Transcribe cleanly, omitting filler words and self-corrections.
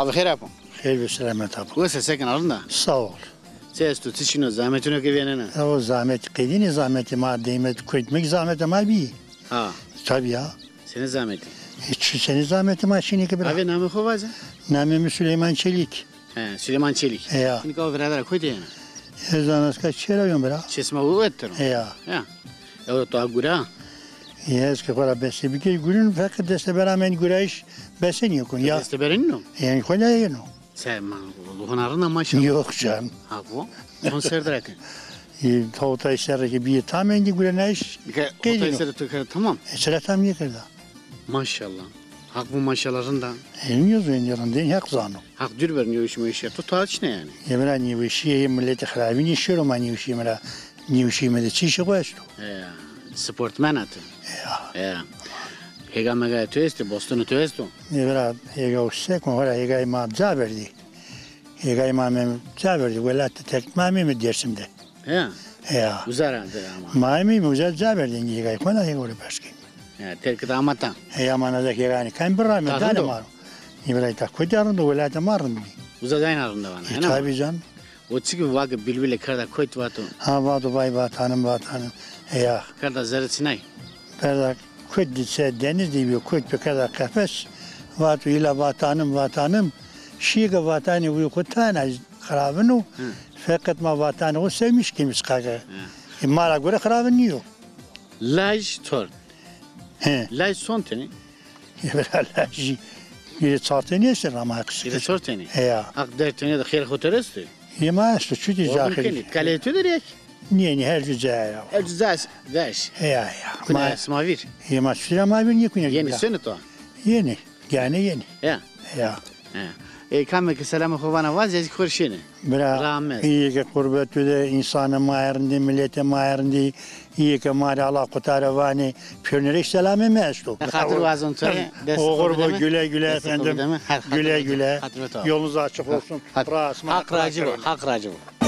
Abi خير yapın. Hayır ve selamet abi. Nasıl sekin alın da? Sağ ol. Ses tu tişino zahmetini kövenene. O zahmet kıydın zahmeti ma değmet koymak zahmet ama bir. Ha. Tabii ya. Senin zahmeti. Hiç senin zahmeti ma şimdi ki bırak. Abi namı kovazı. Namım Süleyman Çelik. He, Süleyman Çelik. Ya. Şimdi kavga birader koydu yani. Her zaman kaç şey alıyorum bırak. Çesme bu ettir. Ya. Ya. O da gura. Yes ki kora besi bir kere günün fakat deste beramen güreş besen yok ya. Este berenno. Yani kola yeno. Sen man hunarına maşallah. Yok can. Ha bu. Konser draken. Tavta işleri bir tamamen de güreş. Bir kere otayları tıkar tamam. Sıra tam yıkırdı. Maşallah. Hak bu maşalarından. Elmiyoruz oynuyorum değil hak zanı. Hak dür vermiyor işime iş yaptı. Taç ne yani? Yemra nivişi milleti xarabin işiyorum ma nivişi mera nivişi mede çişi koystu. Ya. Sportmen atı. Ya. Ya. Hega mega testi, Boston'u testi. Yemra hega usse kon ora hega ma zaverdi. Hega imamım zaverdi velat tek mami dersimde. Ya. Ya. Uzarandı ama. Mami muzel zaverdi hega kona hega ora başka. Ya terk amatan. Hega mana da hega ni kan bira me dale maru. Yemra ta koyarın da velat marın. Uzadayın arında bana. Tabii can. O çıkı vakı bilbile karda koyt vatı. Ha vadu bay vatanım. Ya. Karda zerretsinay. Perda koyt ditse deniz diyor koyt bir kadar kafes. Vatu ila vatanım. Şiga vatanı uyukutana karabını. Fakat ma vatanı o sevmiş kimiz kaga. Mala göre karabını yok. Laj tor. He. Laj son teni. Evrallaji. Bir çatı neyse ama haksız. Bir sor teni. Ya. Ak der teni de khir khoteresti. Yema işte çütü zahiri. Kaletu derek. Niye her güzel ya. Eczaz daş. Ya. Kuna smavir. Yema sürema bir niye kunya. Yeni sene to. Yeni. Yani yeni. Ya. Ya. Kamme ki selamı hovana vaz yazık khurşini. Bira Rahmet. iyi ki kurbetü de insanı mahirindi, millete mahirindi, iyi ki mali Allah kutaravani, pürnürek selamı meştu. Hatır vazın töre. Oğur bu güle güle efendim, güle güle, Hatır yolunuz açık olsun. Hak racı bu.